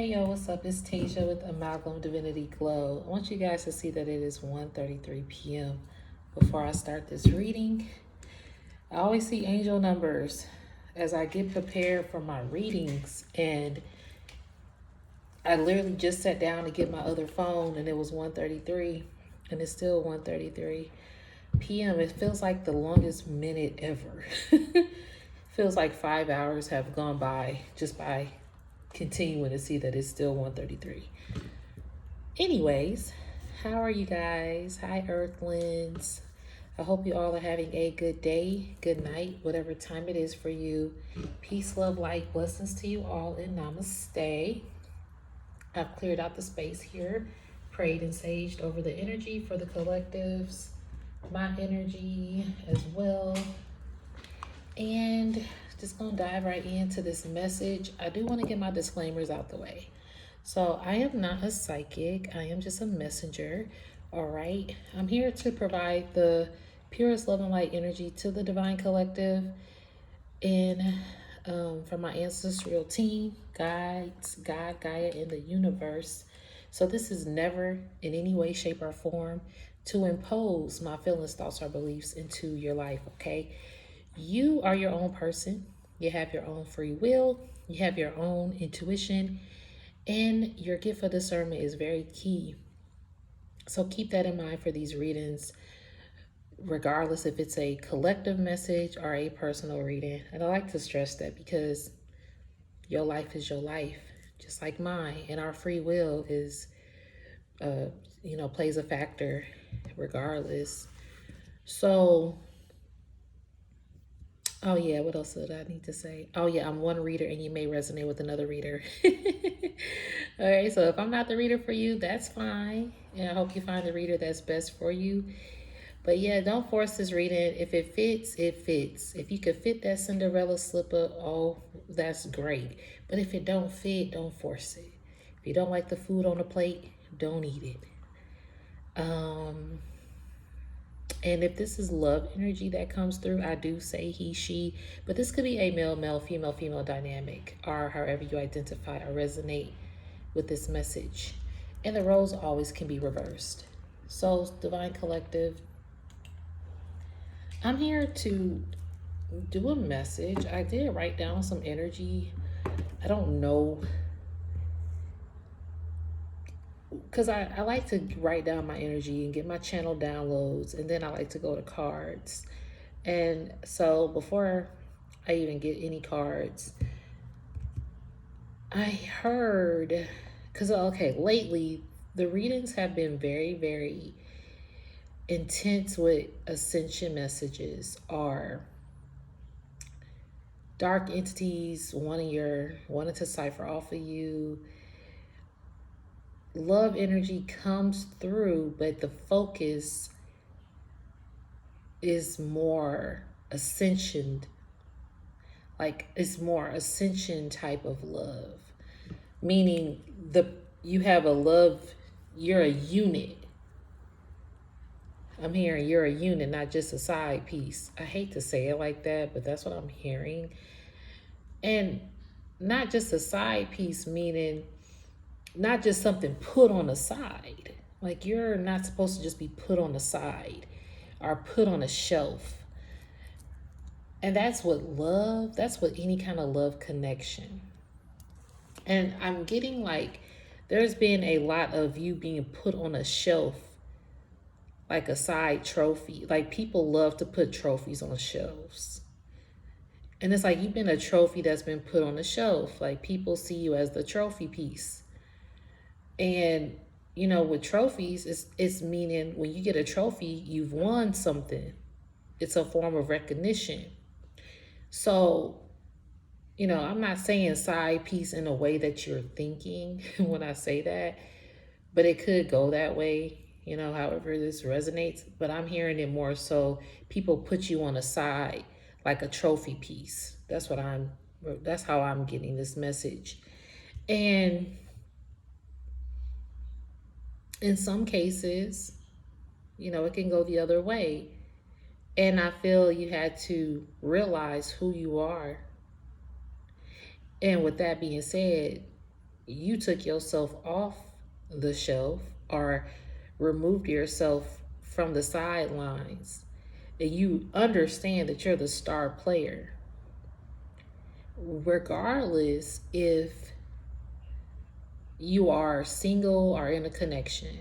Hey yo, what's up? It's Tasia with Amalgam Divinity Glow. I want you guys to see that it is 1:33 p.m. Before I start this reading, I always see angel numbers as I get prepared for my readings, and I literally just sat down to get my other phone and it was 1:33 and it's still 1:33 p.m. It feels like the longest minute ever. Feels like 5 hours have gone by just by continuing to see that it's still 1:33. Anyways, how are you guys? Hi, Earthlings. I hope you all are having a good day, good night, whatever time it is for you. Peace, love, light, blessings to you all, and namaste. I've cleared out the space here, prayed and saged over the energy for the collectives, my energy as well. And just gonna dive right into this message. I do want to get my disclaimers out the way. So I am not a psychic. I am just a messenger. All right. I'm here to provide the purest love and light energy to the divine collective and from my ancestral team, guides, God, Gaia, and the universe. So this is never in any way, shape, or form to impose my feelings, thoughts, or beliefs into your life, okay? You are your own person. You have your own free will. You have your own intuition. And your gift of discernment is very key. So keep that in mind for these readings, regardless if it's a collective message or a personal reading. And I like to stress that because your life is your life, just like mine. And our free will is, plays a factor regardless. So oh yeah, what else did I need to say? Oh yeah, I'm one reader and you may resonate with another reader. All right, so if I'm not the reader for you, that's fine. And I hope you find the reader that's best for you. But yeah, don't force this reading. If it fits, it fits. If you could fit that Cinderella slipper, oh, that's great. But if it don't fit, don't force it. If you don't like the food on the plate, don't eat it. And if this is love energy that comes through, I do say he, she, but this could be a male, male, female, female dynamic, or however you identify or resonate with this message. And the roles always can be reversed. So, Divine Collective, I'm here to do a message. I did write down some energy. I don't know, because I like to write down my energy and get my channel downloads, and then I like to go to cards. And so before I even get any cards, I heard, because okay, lately the readings have been very, very intense with ascension messages or dark entities wanting to cipher off of you. Love energy comes through, but the focus is more ascension, like it's more ascension type of love, meaning you have a love, you're a unit. I'm hearing you're a unit, not just a side piece. I hate to say it like that, but that's what I'm hearing. And not just a side piece, meaning not just something put on the side. Like you're not supposed to just be put on the side or put on a shelf. And that's what any kind of love connection. And I'm getting like, there's been a lot of you being put on a shelf, like a side trophy. Like people love to put trophies on shelves. And it's like you've been a trophy that's been put on a shelf. Like people see you as the trophy piece. And with trophies, it's meaning when you get a trophy, you've won something. It's a form of recognition. So, I'm not saying side piece in a way that you're thinking when I say that, but it could go that way, however this resonates. But I'm hearing it more so people put you on a side like a trophy piece. That's how I'm getting this message. And in some cases, it can go the other way. And I feel you had to realize who you are. And with that being said, you took yourself off the shelf or removed yourself from the sidelines, and you understand that you're the star player. Regardless if you are single or in a connection,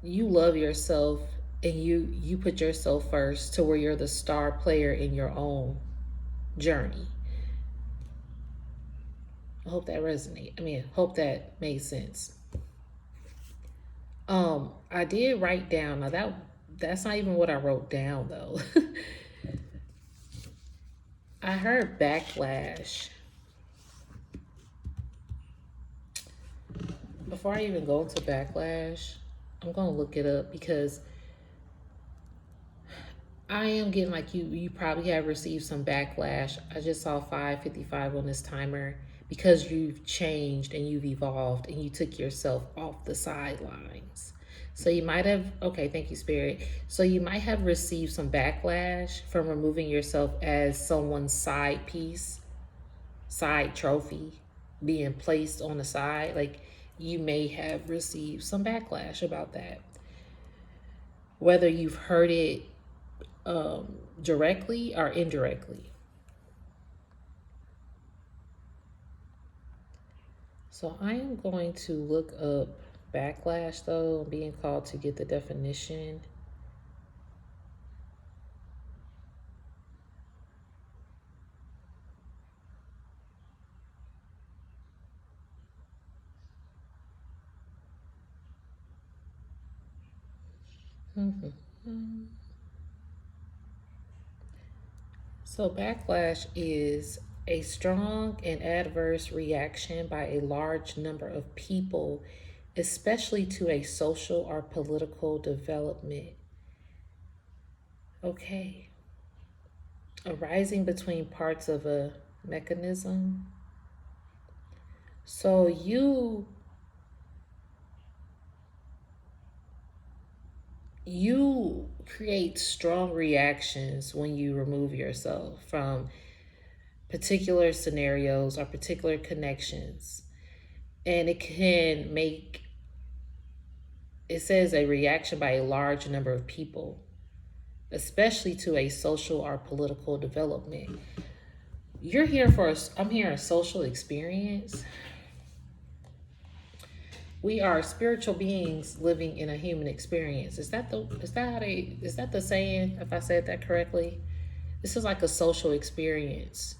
you love yourself and you put yourself first to where you're the star player in your own journey. I hope that resonated. Hope that made sense. I did write down, now that's not even what I wrote down though. I heard backlash. Before I even go into backlash, I'm gonna look it up because I am getting, like, you probably have received some backlash. I just saw 5:55 on this timer because you've changed and you've evolved and you took yourself off the sidelines. So you might have, okay, thank you, Spirit. So you might have received some backlash from removing yourself as someone's side piece, side trophy, being placed on the side. Like, you may have received some backlash about that. Whether you've heard it directly or indirectly. So I am going to look up backlash though. I'm being called to get the definition. So backlash is a strong and adverse reaction by a large number of people, especially to a social or political development. Okay. Arising between parts of a mechanism. So you create strong reactions when you remove yourself from particular scenarios or particular connections. And it can make, it says, a reaction by a large number of people, especially to a social or political development. You're here for, I'm hearing social experience. We are spiritual beings living in a human experience. Is that the saying, if I said that correctly? This is like a social experience.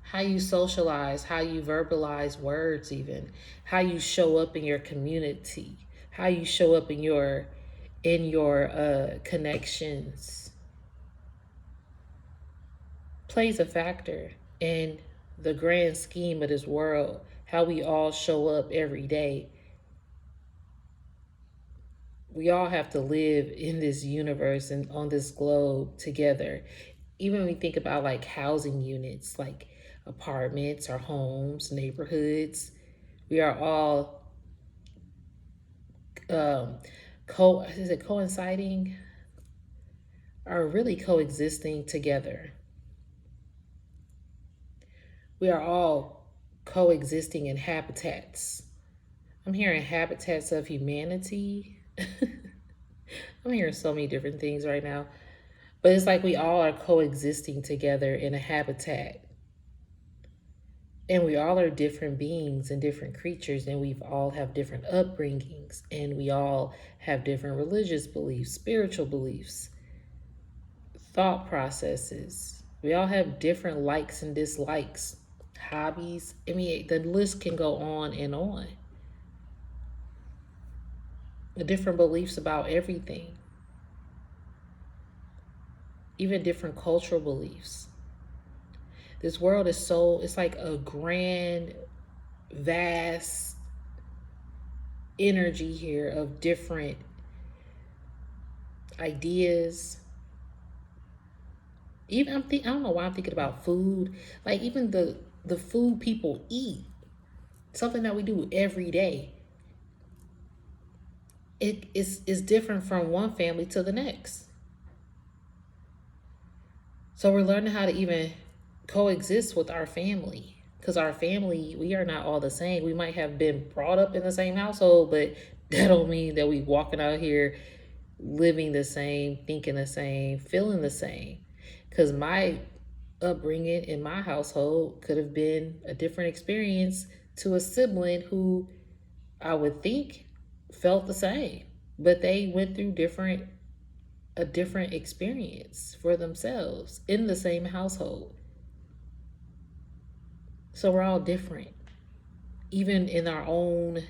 How you socialize, how you verbalize words, even how you show up in your community, how you show up in your connections plays a factor in the grand scheme of this world. How we all show up every day. We all have to live in this universe and on this globe together. Even when we think about like housing units, like apartments or homes, neighborhoods, we are all coinciding or really coexisting together. We are all coexisting in habitats. I'm hearing habitats of humanity. I'm hearing so many different things right now. But it's like we all are coexisting together in a habitat. And we all are different beings and different creatures, and we all have different upbringings, and we all have different religious beliefs, spiritual beliefs, thought processes. We all have different likes and dislikes, hobbies. The list can go on and on. The different beliefs about everything, even different cultural beliefs. This world is it's like a grand, vast energy here of different ideas. Even I don't know why I'm thinking about food. Like even the food people eat, something that we do every day. It is different from one family to the next. So we're learning how to even coexist with our family, because our family, we are not all the same. We might have been brought up in the same household, but that don't mean that we walking out here living the same, thinking the same, feeling the same. Because my upbringing in my household could have been a different experience to a sibling who I would think felt the same, but they went through a different experience for themselves in the same household. So we're all different. Even in our own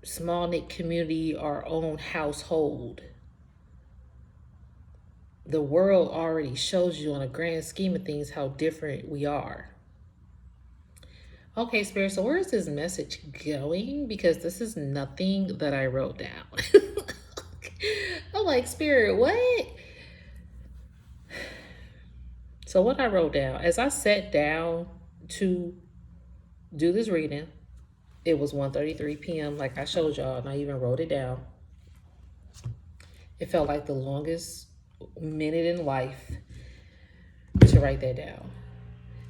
small knit community, our own household, the world already shows you on a grand scheme of things how different we are. Okay, Spirit, so where is this message going? Because this is nothing that I wrote down. I'm like, Spirit, what? So what I wrote down, as I sat down to do this reading, it was 1:33 p.m. like I showed y'all, and I even wrote it down. It felt like the longest minute in life to write that down.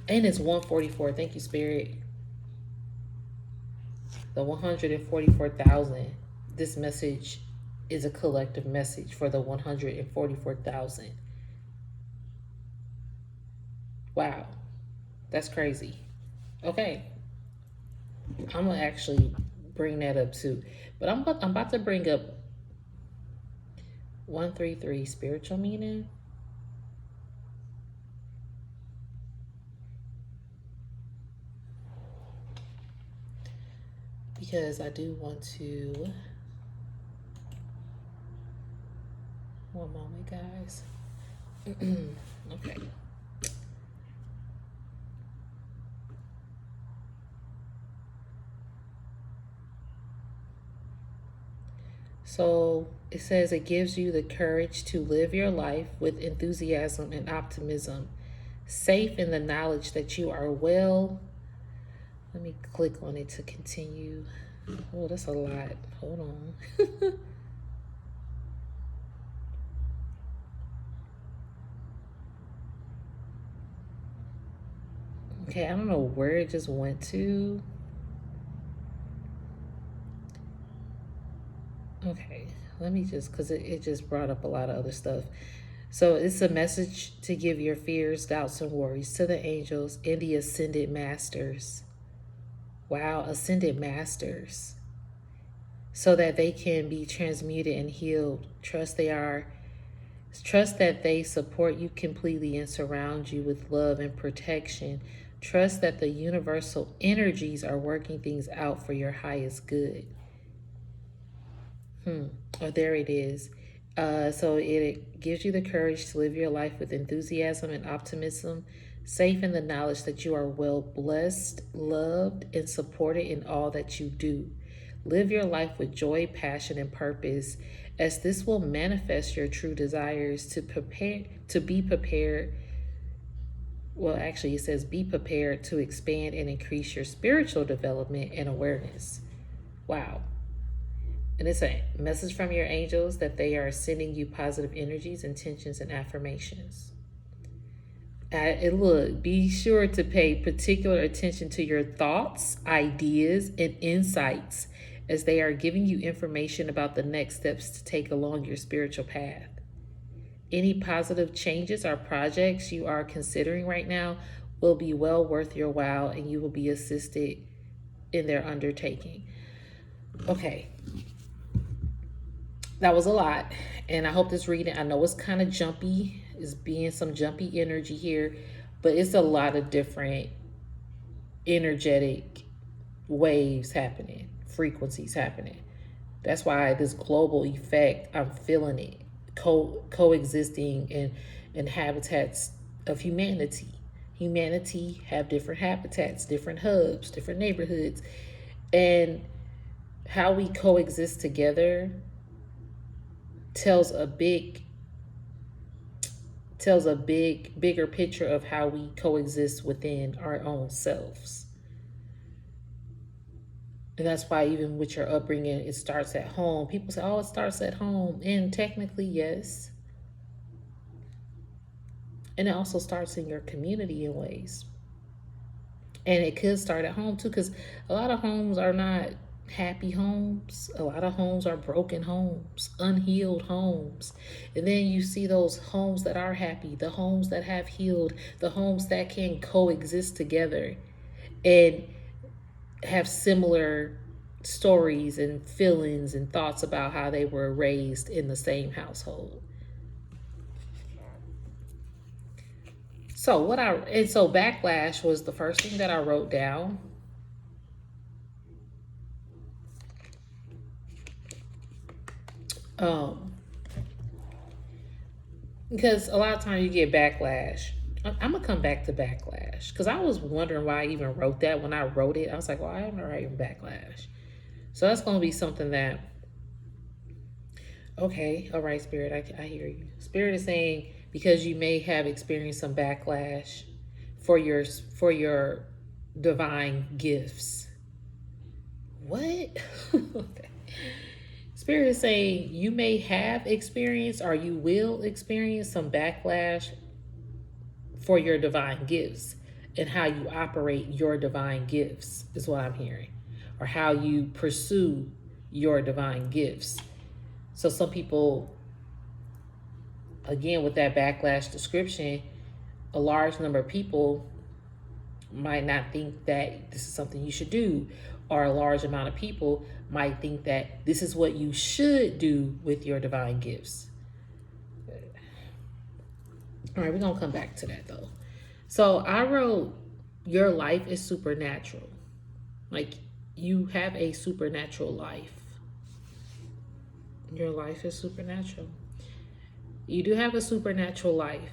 And it's 144. Thank you, Spirit. The 144,000. This message is a collective message for the 144,000. Wow. That's crazy. Okay. I'm going to actually bring that up too. But I'm about to bring up 133 spiritual meaning. Because I do want to. One moment, guys. Okay. So it says it gives you the courage to live your life with enthusiasm and optimism, safe in the knowledge that you are well. Let me click on it to continue. Oh, that's a lot. Hold on. Okay, I don't know where it just went to. Okay, let me just, because it just brought up a lot of other stuff. So it's a message to give your fears, doubts, and worries to the angels and the ascended masters. Wow, ascended masters. So that they can be transmuted and healed. Trust that they support you completely and surround you with love and protection. Trust that the universal energies are working things out for your highest good. Oh, there it is. So it gives you the courage to live your life with enthusiasm and optimism, safe in the knowledge that you are well blessed, loved, and supported in all that you do. Live your life with joy, passion, and purpose, as this will manifest your true desires to be prepared. Well, actually, it says be prepared to expand and increase your spiritual development and awareness. Wow. And it's a message from your angels that they are sending you positive energies, intentions, and affirmations. And look, be sure to pay particular attention to your thoughts, ideas, and insights as they are giving you information about the next steps to take along your spiritual path. Any positive changes or projects you are considering right now will be well worth your while, and you will be assisted in their undertaking. Okay. That was a lot, and I hope this reading, I know it's kind of jumpy, it's being some jumpy energy here, but it's a lot of different energetic waves happening, frequencies happening. That's why this global effect, I'm feeling it, coexisting in habitats of humanity. Humanity have different habitats, different hubs, different neighborhoods, and how we coexist together tells a bigger picture of how we coexist within our own selves. And that's why even with your upbringing, it starts at home. People say, oh, it starts at home. And technically, yes. And it also starts in your community in ways. And it could start at home too, because a lot of homes are not happy homes. A lot of homes are broken homes, unhealed homes. And then you see those homes that are happy, the homes that have healed, the homes that can coexist together and have similar stories and feelings and thoughts about how they were raised in the same household. So backlash was the first thing that I wrote down. Um, because a lot of times you get backlash. I'm gonna come back to backlash because I was wondering why I even wrote that. When I wrote it, I was like, "Well, I am writing backlash." So that's gonna be something that. Okay, all right, Spirit, I hear you. Spirit is saying because you may have experienced some backlash for your divine gifts. What? Spirit is saying you may have experienced or you will experience some backlash for your divine gifts and how you operate your divine gifts, is what I'm hearing, or how you pursue your divine gifts. So some people, again, with that backlash description, a large number of people might not think that this is something you should do, or a large amount of people might think that this is what you should do with your divine gifts. All right, we're going to come back to that though. So I wrote, your life is supernatural. Like, you have a supernatural life. Your life is supernatural. You do have a supernatural life.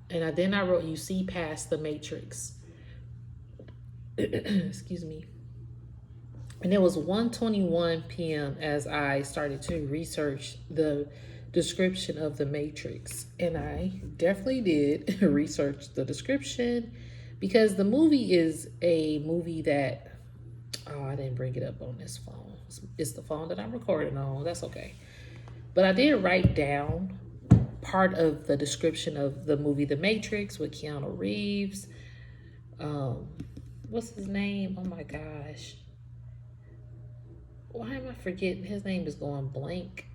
And then I wrote, you see past the matrix. Excuse me. And it was 1:21 p.m. as I started to research the description of the matrix. And I definitely did research the description because the movie is a movie that, oh, I didn't bring it up on this phone. It's the phone that I'm recording on. That's okay. But I did write down part of the description of the movie The Matrix with Keanu Reeves. What's his name? Oh my gosh. Why am I forgetting? His name is going blank.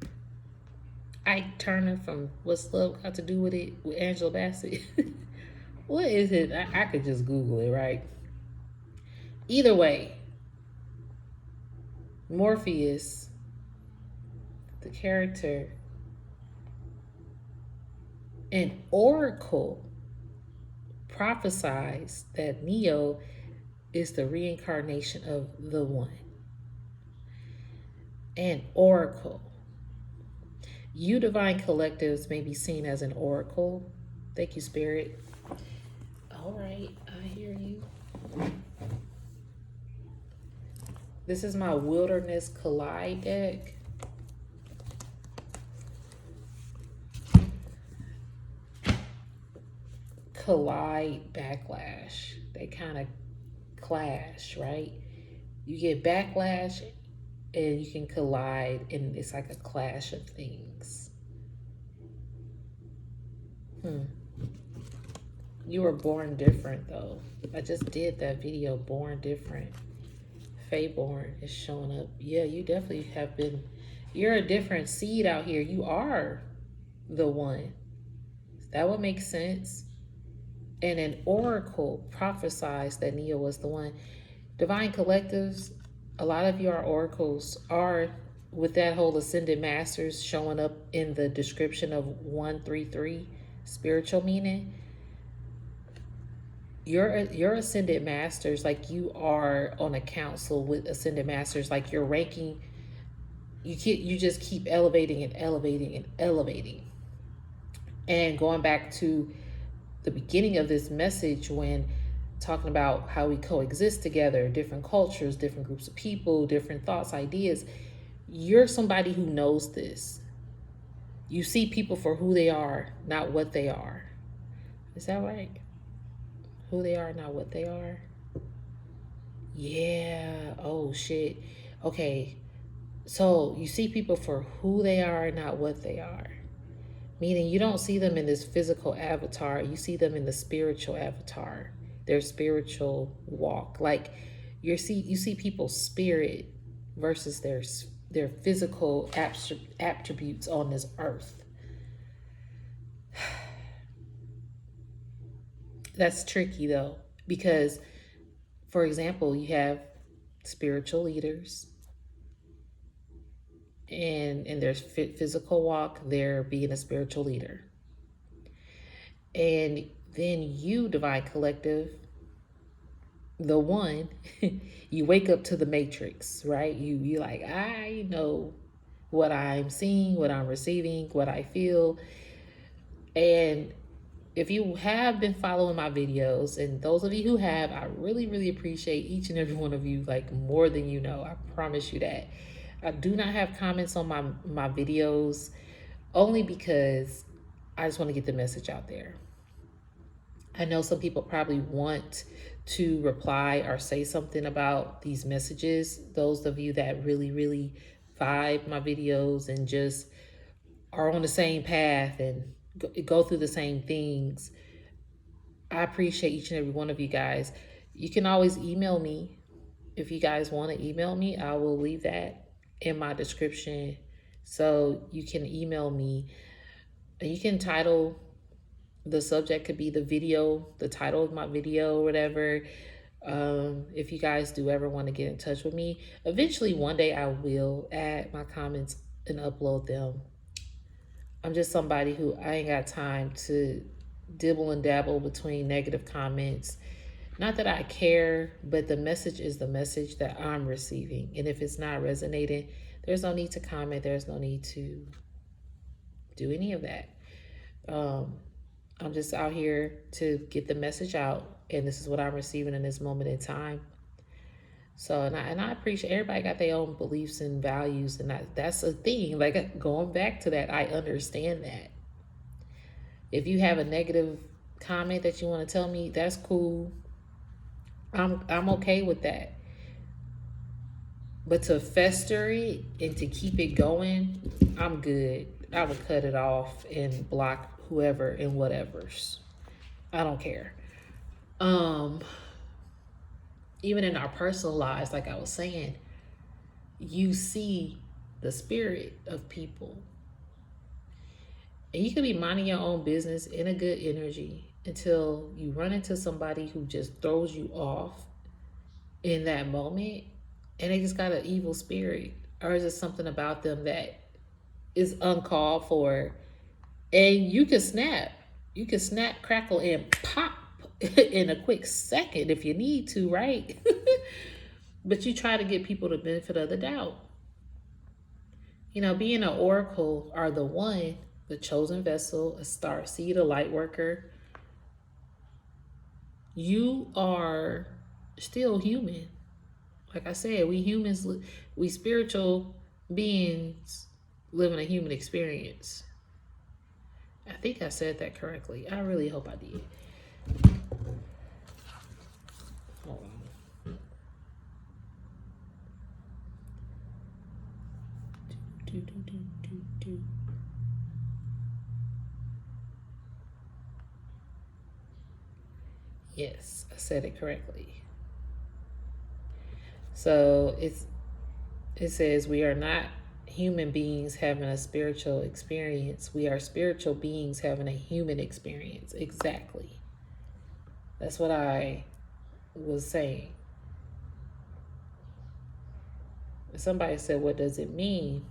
Ike Turner from What's Love Got to Do with It with Angela Bassett. What is it? I could just Google it, right? Either way, Morpheus, the character, and Oracle prophesies that Neo is the reincarnation of the One. And Oracle. You divine collectives may be seen as an oracle. Thank you, Spirit. All right, I hear you. This is my Wilderness Collide deck. Collide, backlash. They kind of clash, right? You get backlash and you can collide, and it's like a clash of things. You were born different, though. I just did that video, Born Different. Fayborn is showing up. Yeah, you definitely have been. You're a different seed out here. You are the one. That would make sense. And an oracle prophesies that Neo was the one. Divine collectives, a lot of your oracles are with that whole ascended masters showing up in the description of 133 spiritual meaning. Your ascended masters, like you are on a council with ascended masters, like you're ranking, you just keep elevating and elevating and elevating. And going back to the beginning of this message when talking about how we coexist together, different cultures, different groups of people, different thoughts, ideas, you're somebody who knows this. You see people for who they are, not what they are. Is that right? Who they are, not what they are. Yeah. Oh, shit. Okay. So you see people for who they are, not what they are. Meaning you don't see them in this physical avatar. You see them in the spiritual avatar. their spiritual walk. Like you see people's spirit versus their physical attributes on this earth. That's tricky though, because for example, you have spiritual leaders, and in their physical walk, they're being a spiritual leader. And then you, Divine Collective, the one, you wake up to the matrix, right? You like, I know what I'm seeing, what I'm receiving, what I feel. And if you have been following my videos, and those of you who have, I really, really appreciate each and every one of you, like more than you know. I promise you that. I do not have comments on my videos, only because I just want to get the message out there. I know some people probably want to reply or say something about these messages. Those of you that really, really vibe my videos and just are on the same path and go through the same things, I appreciate each and every one of you guys. You can always email me. If you guys want to email me, I will leave that in my description. So you can email me, and you can title the subject, could be the video, the title of my video or whatever. If you guys do ever want to get in touch with me, eventually one day I will add my comments and upload them. I'm just somebody who I ain't got time to dibble and dabble between negative comments. Not that I care, but the message is the message that I'm receiving. And if it's not resonating, there's no need to comment. There's no need to do any of that. I'm just out here to get the message out, and this is what I'm receiving in this moment in time. So, and I appreciate everybody got their own beliefs and values, and that's a thing. Like going back to that, I understand that. If you have a negative comment that you want to tell me, that's cool. I'm okay with that. But to fester it and to keep it going, I'm good. I would cut it off and block whoever and whatever's. I don't care. Even in our personal lives, like I was saying, you see the spirit of people. And you can be minding your own business in a good energy until you run into somebody who just throws you off in that moment, and they just got an evil spirit, or is it something about them that is uncalled for, and you can snap, crackle, and pop in a quick second if you need to, right? But you try to give people the benefit of the doubt. You know, being an oracle or the one, the chosen vessel, a star seed, a light worker, you are still human. Like I said, we humans, we spiritual beings living a human experience. I think I said that correctly. I really hope I did. Hold on. Yes, I said it correctly. So it says we are not human beings having a spiritual experience. We are spiritual beings having a human experience. Exactly. That's what I was saying. Somebody said, what does it mean?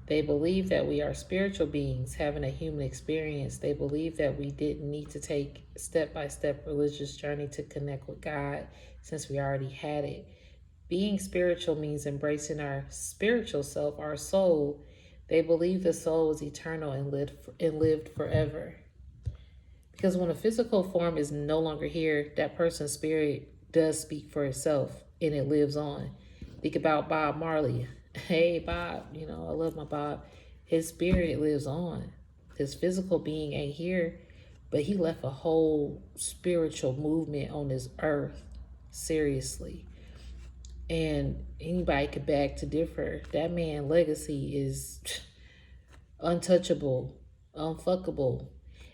They believe that we are spiritual beings having a human experience. They believe that we didn't need to take step-by-step religious journey to connect with God, since we already had it. Being spiritual means embracing our spiritual self, our soul. They believe the soul is eternal and lived forever. Because when a physical form is no longer here, that person's spirit does speak for itself and it lives on. Think about Bob Marley. Hey, Bob, you know, I love my Bob. His spirit lives on. His physical being ain't here, but he left a whole spiritual movement on this earth. Seriously. And anybody could beg to differ. That man's legacy is untouchable, unfuckable.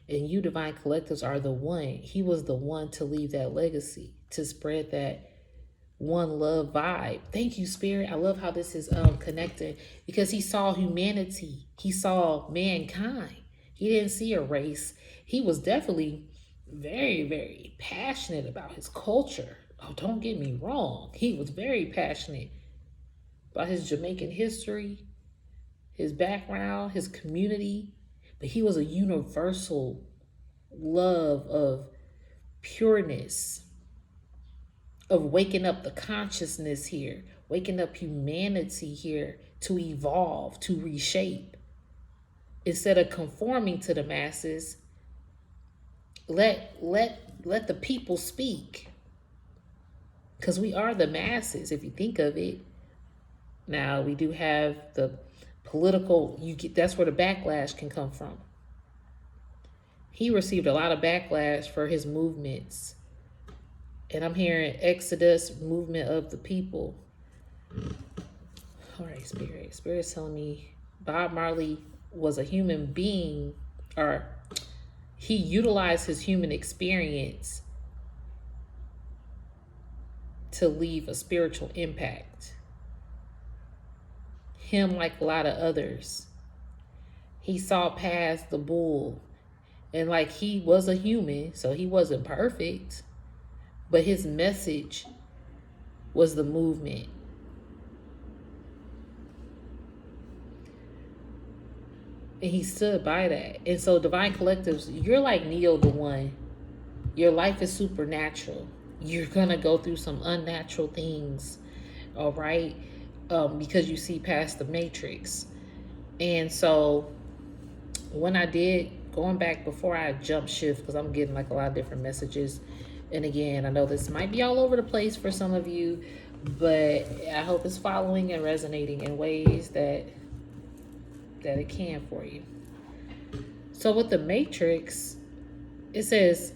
And you divine collectives are the one. He was the one to leave that legacy, to spread that one love vibe. Thank you, Spirit. I love how this is connected, because he saw humanity. He saw mankind. He didn't see a race. He was definitely very, very passionate about his culture. Oh, don't get me wrong. He was very passionate about his Jamaican history, his background, his community. But he was a universal love of pureness, of waking up the consciousness here, waking up humanity here to evolve, to reshape. Instead of conforming to the masses, let the people speak. Because we are the masses, if you think of it. Now, we do have the political, that's where the backlash can come from. He received a lot of backlash for his movements. And I'm hearing exodus, movement of the people. All right, Spirit. Spirit's telling me Bob Marley was a human being, or he utilized his human experience to leave a spiritual impact. Him, like a lot of others, he saw past the bull. And like, he was a human, so he wasn't perfect. But his message was the movement. And he stood by that. And so divine collectives, you're like Neo the One. Your life is supernatural. You're going to go through some unnatural things, all right? Because you see past the matrix. And so when I did, going back before I jump shift, because I'm getting like a lot of different messages. And again, I know this might be all over the place for some of you, but I hope it's following and resonating in ways that it can for you. So with the Matrix, it says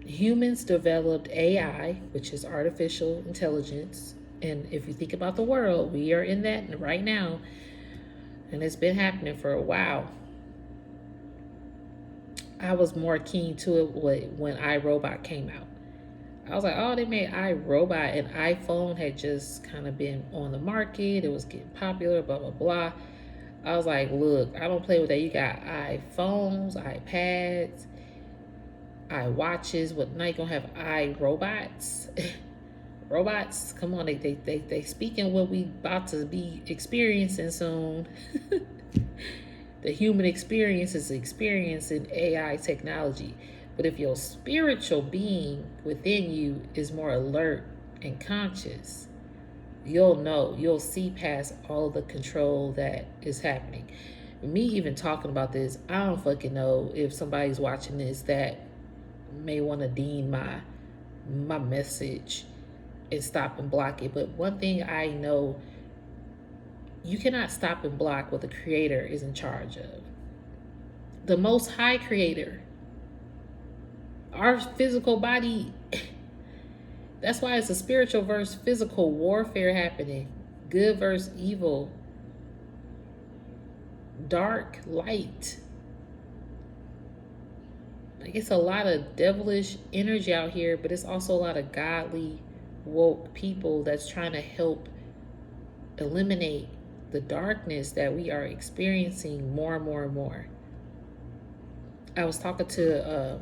humans developed AI, which is artificial intelligence. And if you think about the world, we are in that right now. And it's been happening for a while. I was more keen to it when iRobot came out. I was like, oh, they made iRobot, and iPhone had just kind of been on the market. It was getting popular, blah, blah, blah. I was like, look, I don't play with that. You got iPhones, iPads, iWatches. What, now you gonna have iRobots? Robots, come on, they speaking what we about to be experiencing soon. The human experience is experiencing AI technology. But if your spiritual being within you is more alert and conscious, you'll know, you'll see past all of the control that is happening. Me even talking about this, I don't fucking know if somebody's watching this that may want to deem my message and stop and block it. But one thing I know, you cannot stop and block what the Creator is in charge of. The Most High Creator. Our physical body, that's why it's a spiritual versus physical warfare happening. Good versus evil. Dark, light. Like, it's a lot of devilish energy out here, but it's also a lot of godly, woke people that's trying to help eliminate the darkness that we are experiencing more and more and more. I was talking to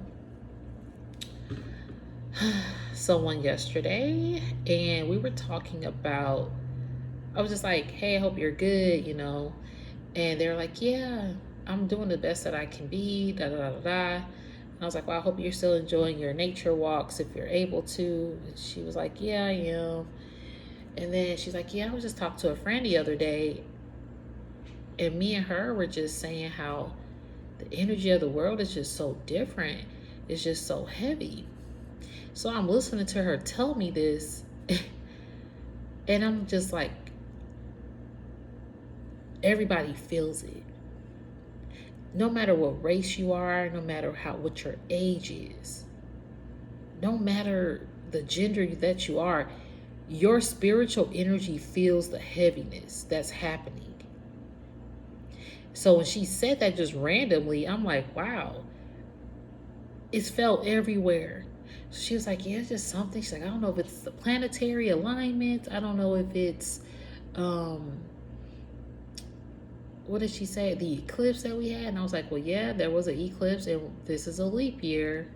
someone yesterday, and we were talking about, I was just like, hey, I hope you're good, you know. And they're like, yeah, I'm doing the best that I can be, da da da da da. And I was like, well, I hope you're still enjoying your nature walks if you're able to. And she was like, yeah, I am. And then she's like, yeah, I was just talking to a friend the other day, and me and her were just saying how the energy of the world is just so different. It's just so heavy. So I'm listening to her tell me this, and I'm just like, everybody feels it. No matter what race you are, no matter what your age is, no matter the gender that you are, your spiritual energy feels the heaviness that's happening. So when she said that just randomly, I'm like, wow. It's felt everywhere. So she was like, yeah, it's just something. She's like, I don't know if it's the planetary alignment. I don't know if it's, what did she say? The eclipse that we had? And I was like, well, yeah, there was an eclipse and this is a leap year.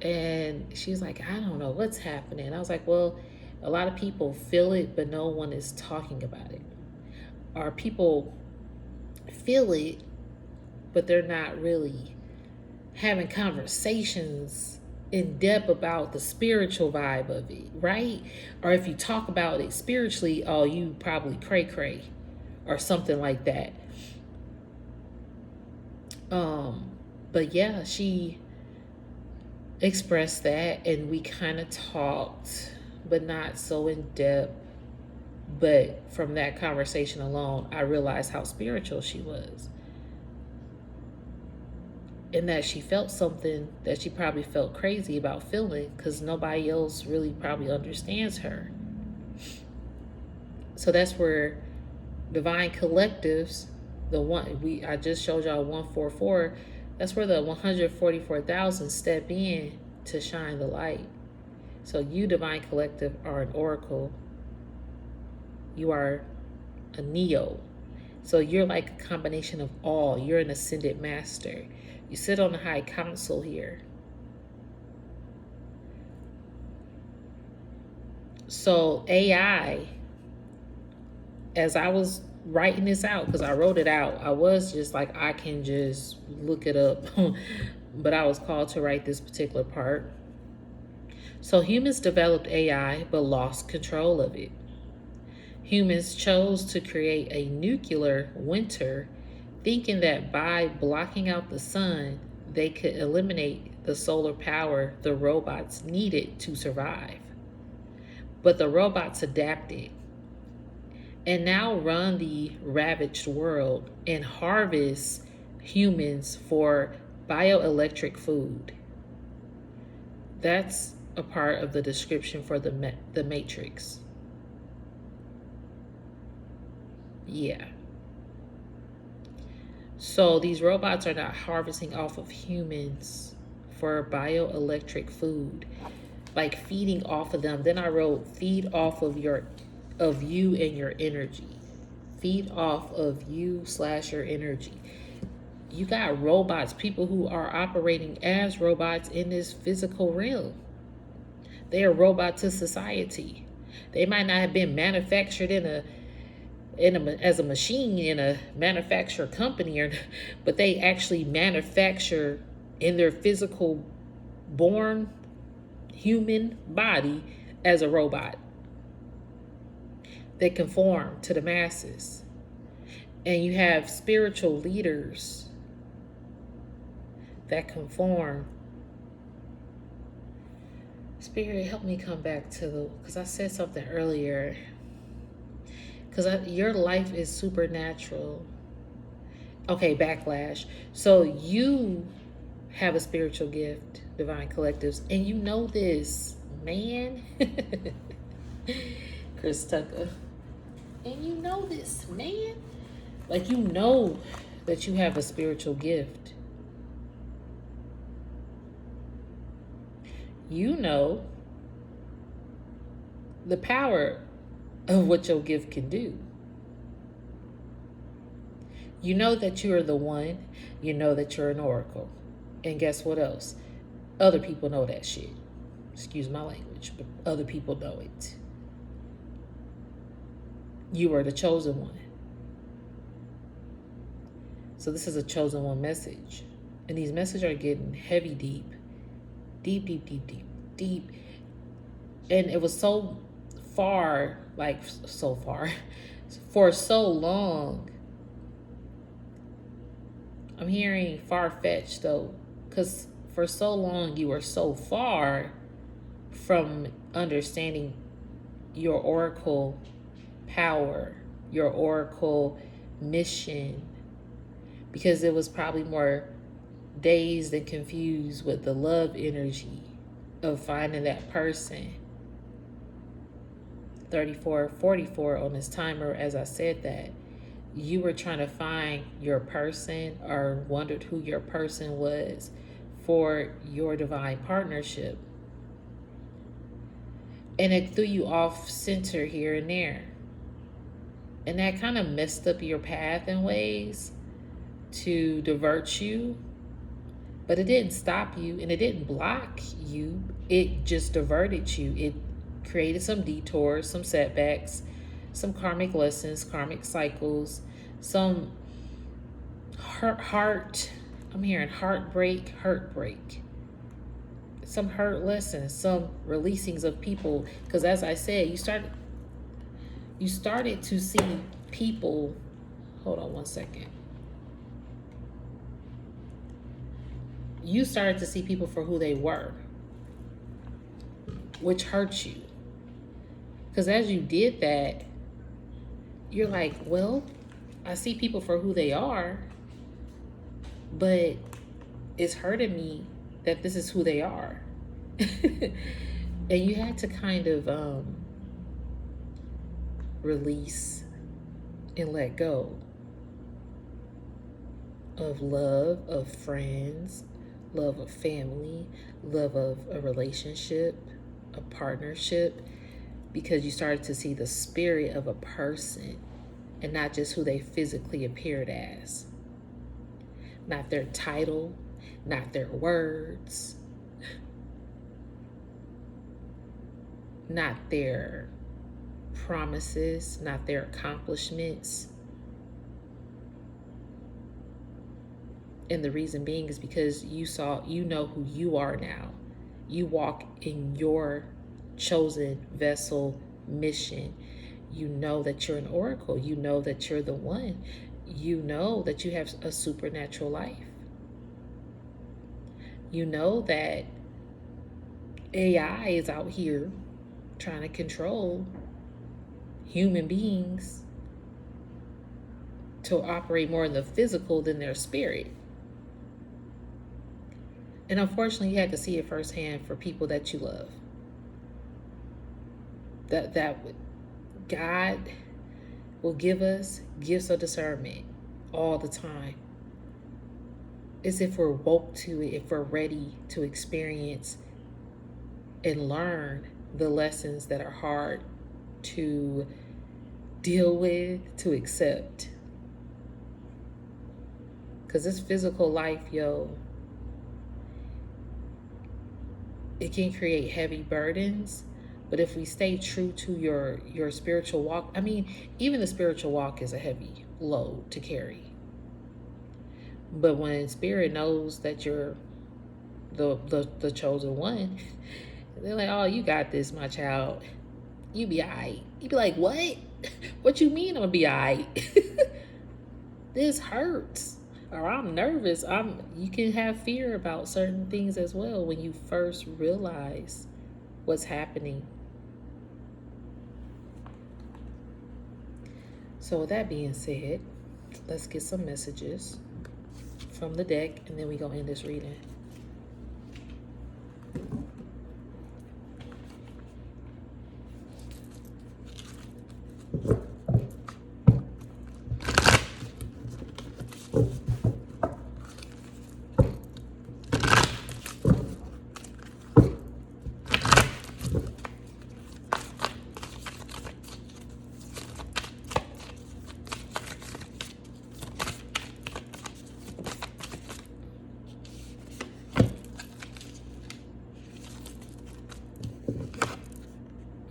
And she's like, I don't know what's happening. I was like, well, a lot of people feel it, but no one is talking about it. Or people feel it, but they're not really having conversations in depth about the spiritual vibe of it, right? Or if you talk about it spiritually, oh, you probably cray cray or something like that. But yeah, she expressed that and we kind of talked, but not so in depth. But from that conversation alone, I realized how spiritual she was. And that she felt something that she probably felt crazy about feeling because nobody else really probably understands her. So that's where divine collectives, I just showed y'all 144, that's where the 144,000 step in to shine the light. So you, divine collective, are an oracle. You are a neo. So you're like a combination of all. You're an ascended master. You sit on the high council here. So AI, as I was writing this out, because I wrote it out, I was just like, I can just look it up. But I was called to write this particular part. So humans developed AI, but lost control of it. Humans chose to create a nuclear winter, thinking that by blocking out the sun, they could eliminate the solar power the robots needed to survive. But the robots adapted and now run the ravaged world and harvest humans for bioelectric food. That's a part of the description for the Matrix. Yeah. So these robots are not harvesting off of humans for bioelectric food, like feeding off of them. Then I wrote, feed off of you and your energy. Feed off of you / your energy. You got robots, people who are operating as robots in this physical realm. They are robot to society. They might not have been manufactured as a machine in a manufacturer company, but they actually manufacture in their physical born human body as a robot. They conform to the masses. And you have spiritual leaders that conform. Spirit, help me come back to because I said something earlier. Because your life is supernatural. Okay, backlash. So you have a spiritual gift, divine collectives, and you know this, man. Chris Tucker. And you know this, man. Like, you know that you have a spiritual gift. You know the power of what your gift can do. You know that you're the one. You know that you're an oracle. And guess what else? Other people know that shit. Excuse my language, but other people know it. You are the chosen one. So this is a chosen one message. And these messages are getting heavy deep. Deep, deep, deep, deep, deep. And it was so far, for so long. I'm hearing far-fetched though, because for so long you were so far from understanding your oracle power, your oracle mission, because it was probably more dazed and confused with the love energy of finding that person. 3444 on this timer, as I said that, you were trying to find your person or wondered who your person was for your divine partnership. And it threw you off center here and there. And that kind of messed up your path in ways to divert you. But it didn't stop you and it didn't block you. It just diverted you. It created some detours, some setbacks, some karmic lessons, karmic cycles, some I'm hearing heartbreak, some hurt lessons, some releasings of people. Because as I said, you started to see people. Hold on one second. You started to see people for who they were, which hurt you. Because as you did that, you're like, well, I see people for who they are, but it's hurting me that this is who they are. And you had to kind of release and let go of love of friends, love of family, love of a relationship, a partnership, because you started to see the spirit of a person and not just who they physically appeared as. Not their title, not their words, not their promises, not their accomplishments. And the reason being is because you know who you are now. You walk in your chosen vessel mission. You know that you're an oracle. You know that you're the one. You know that you have a supernatural life. You know that AI is out here trying to control human beings to operate more in the physical than their spirit. And unfortunately, you had to see it firsthand for people that you love. That God will give us gifts of discernment all the time. It's if we're woke to it, if we're ready to experience and learn the lessons that are hard to deal with, to accept. Because this physical life, it can create heavy burdens. But if we stay true to your spiritual walk, I mean, even the spiritual walk is a heavy load to carry. But when spirit knows that you're the chosen one, they're like, oh, you got this, my child. You be all right. You be like, what? What you mean I'm gonna be all right? This hurts. Or I'm nervous. You can have fear about certain things as well when you first realize what's happening. So with that being said, let's get some messages from the deck and then we go end this reading.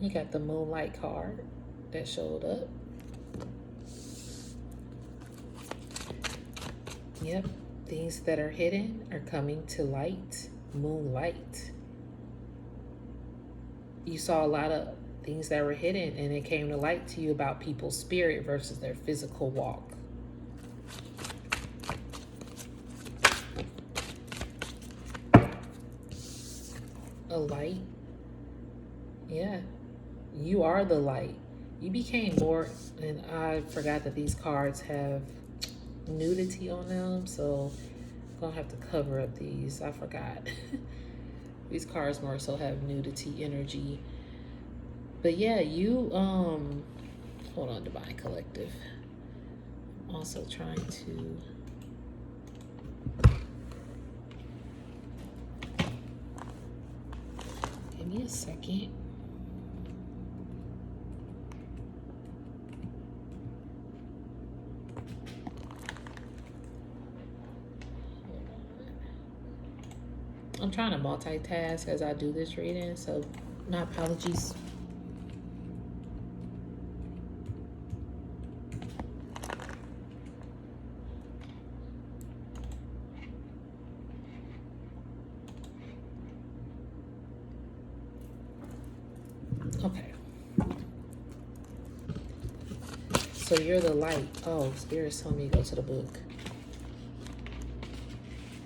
You got the Moonlight card that showed up. Yep, things that are hidden are coming to light. Moonlight. You saw a lot of things that were hidden and it came to light to you about people's spirit versus their physical walk. A light. Yeah. You are the light. You became more, and I forgot that these cards have nudity on them, so I'm gonna have to cover up these. I forgot. These cards more so have nudity energy. But yeah, you hold on, Divine Collective. I'm also trying to Give me a second. I'm trying to multitask as I do this reading, so my apologies. Okay. So you're the light. Oh, Spirit's telling me to go to the book.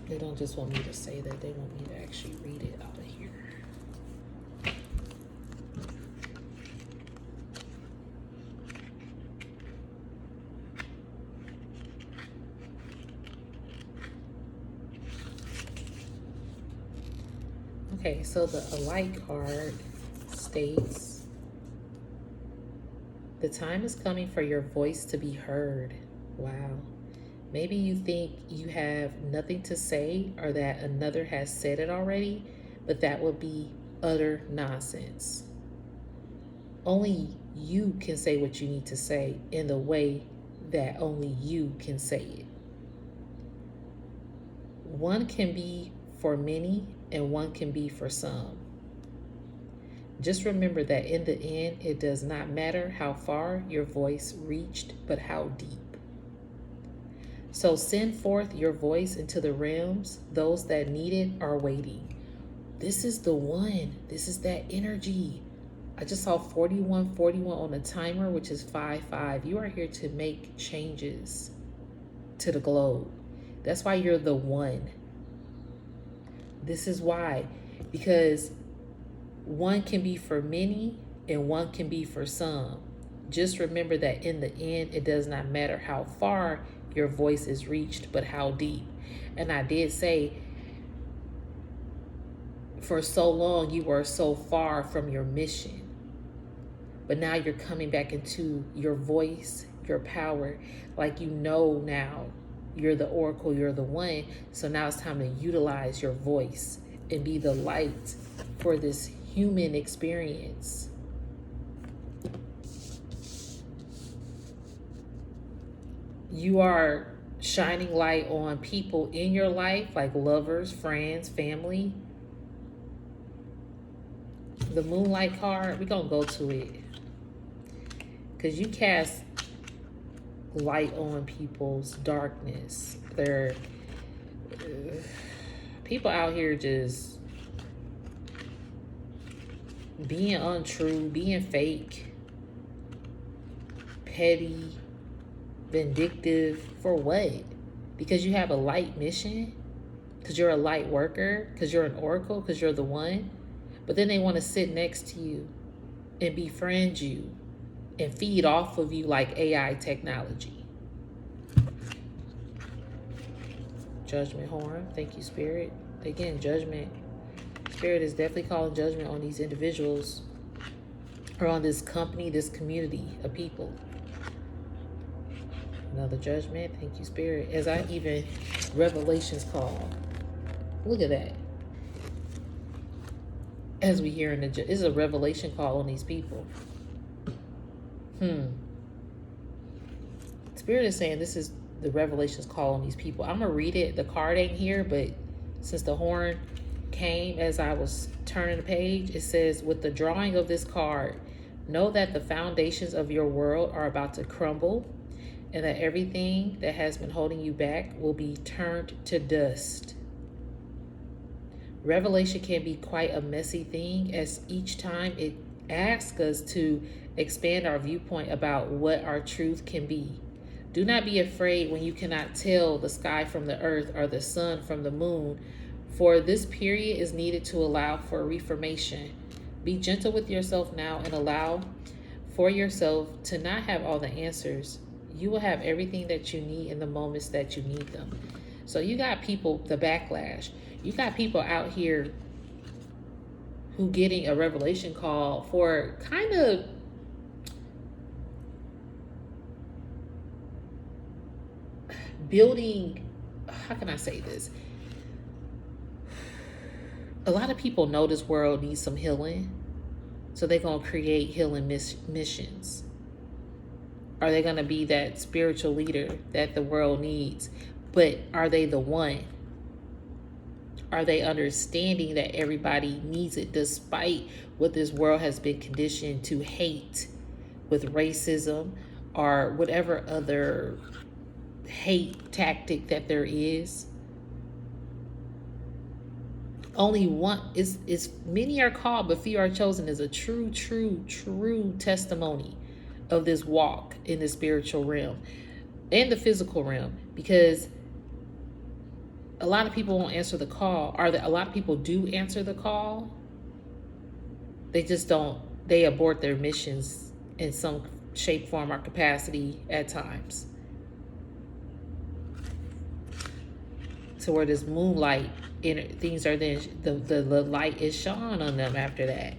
They don't just want me to say that, they want me to actually read it out of here. Okay, so the light card states, the time is coming for your voice to be heard. Wow. Maybe you think you have nothing to say or that another has said it already, but that would be utter nonsense. Only you can say what you need to say in the way that only you can say it. One can be for many and one can be for some. Just remember that in the end, it does not matter how far your voice reached, but how deep. So send forth your voice into the realms. Those that need it are waiting. This is the one. This is that energy. I just saw 4141 on the timer, which is 55. You are here to make changes to the globe. That's why you're the one. This is why. Because one can be for many and one can be for some. Just remember that in the end, it does not matter how far your voice is reached, but how deep. And I did say, for so long, you were so far from your mission. But now you're coming back into your voice, your power. Like you know now, you're the oracle, you're the one. So now it's time to utilize your voice and be the light for this human experience. You are shining light on people in your life, like lovers, friends, family. The moonlight card, we're going to go to it. Because you cast light on people's darkness. They're people out here just being untrue, being fake, petty, vindictive. For what? Because you have a light mission? Because you're a light worker? Because you're an oracle? Because you're the one? But then they want to sit next to you and befriend you and feed off of you like AI technology. Judgment horn. Thank you, Spirit. Again, judgment. Spirit is definitely calling judgment on these individuals or on this company, this community of people. Another judgment. Thank you, Spirit. As I even Revelations call. Look at that. As we hear in the, this is a revelation call on these people. Spirit is saying this is the revelations call on these people. I'm gonna read it. The card ain't here, but since the horn came as I was turning the page, it says, with the drawing of this card, know that the foundations of your world are about to crumble and that everything that has been holding you back will be turned to dust. Revelation can be quite a messy thing, as each time it asks us to expand our viewpoint about what our truth can be. Do not be afraid when you cannot tell the sky from the earth or the sun from the moon, for this period is needed to allow for reformation. Be gentle with yourself now and allow for yourself to not have all the answers. You will have everything that you need in the moments that you need them. So you got people, the backlash. You got people out here who getting a revelation call for kind of building, how can I say this? A lot of people know this world needs some healing, so they're going to create healing missions. Are they going to be that spiritual leader that the world needs? But are they the one? Are they understanding that everybody needs it, despite what this world has been conditioned to hate with racism or whatever other hate tactic that there is? Only one is many are called, but few are chosen is a true testimony of this walk in the spiritual realm and the physical realm, because a lot of people won't answer the call. A lot of people do answer the call. They just don't, they abort their missions in some shape, form, or capacity at times. To where this moonlight, things are then, the light is shone on them after that.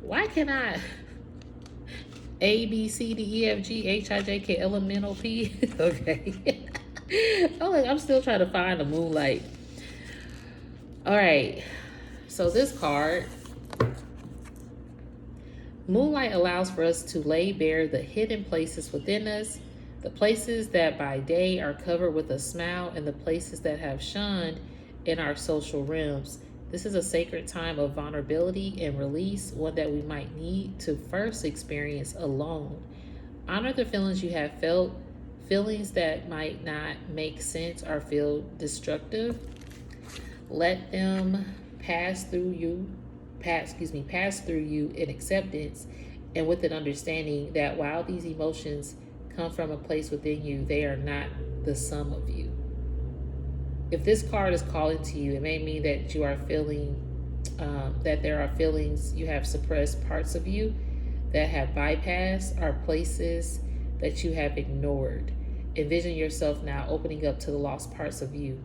Why can I? A, B, C, D, E, F, G, H, I, J, K, L, M, N, O, P. Okay. I'm still trying to find the moonlight. All right. So this card, moonlight, allows for us to lay bare the hidden places within us, the places that by day are covered with a smile, and the places that have shunned in our social realms. This is a sacred time of vulnerability and release, one that we might need to first experience alone. Honor the feelings you have felt, feelings that might not make sense or feel destructive. Let them pass through you in acceptance, and with an understanding that while these emotions come from a place within you, they are not the sum of you. If this card is calling to you, it may mean that you are feeling that there are feelings you have suppressed, parts of you that have bypassed, or places that you have ignored. Envision yourself now opening up to the lost parts of you,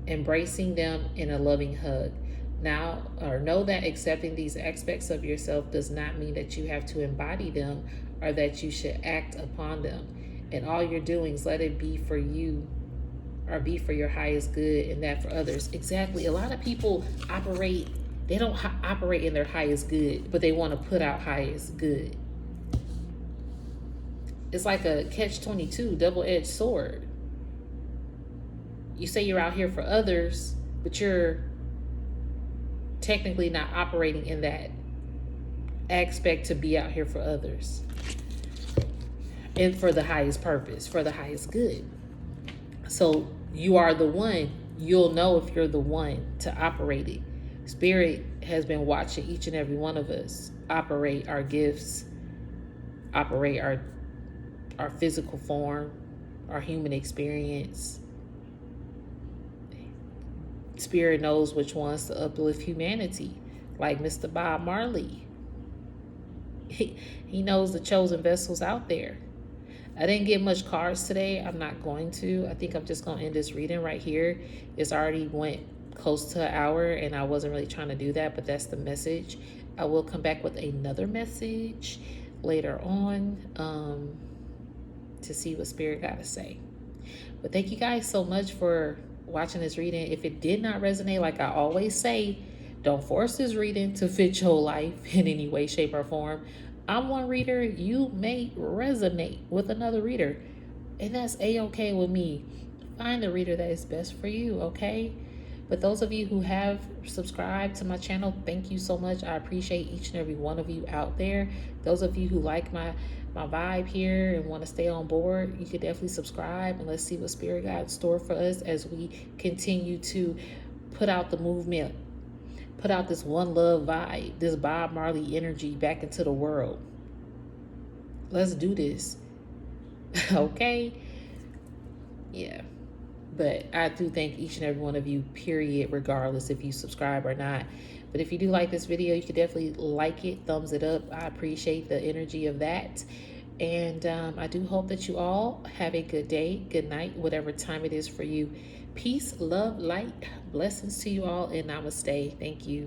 embracing them in a loving hug. Now, or know that accepting these aspects of yourself does not mean that you have to embody them or that you should act upon them. And all you're doing is let it be for you, or be for your highest good, and that for others. Exactly. A lot of people they don't operate in their highest good, but they want to put out highest good. It's like a catch-22, double-edged sword. You say you're out here for others, but you're technically not operating in that aspect to be out here for others and for the highest purpose, for the highest good. So you are the one. You'll know if you're the one to operate it. Spirit has been watching each and every one of us operate our gifts, operate our physical form, our human experience. Spirit knows which ones to uplift humanity, like Mr. Bob Marley. He knows the chosen vessels out there. I didn't get much cards today. I'm not going to. I think I'm just going to end this reading right here. It's already went close to an hour, and I wasn't really trying to do that, but that's the message. I will come back with another message later on to see what Spirit got to say. But thank you guys so much for watching this reading. If it did not resonate, like I always say, don't force this reading to fit your life in any way, shape, or form. I'm one reader. You may resonate with another reader, and that's a-okay with me. Find the reader that is best for you, okay? But those of you who have subscribed to my channel, thank you so much. I appreciate each and every one of you out there. Those of you who like my vibe here and want to stay on board, you could definitely subscribe, and let's see what Spirit got in store for us as we continue to put out the movement, put out this one love vibe, this Bob Marley energy back into the world. Let's do this. Okay? Yeah. But I do thank each and every one of you, period, regardless if you subscribe or not. But if you do like this video, you can definitely like it, thumbs it up. I appreciate the energy of that. And I do hope that you all have a good day, good night, whatever time it is for you. Peace, love, light, blessings to you all, and namaste. Thank you.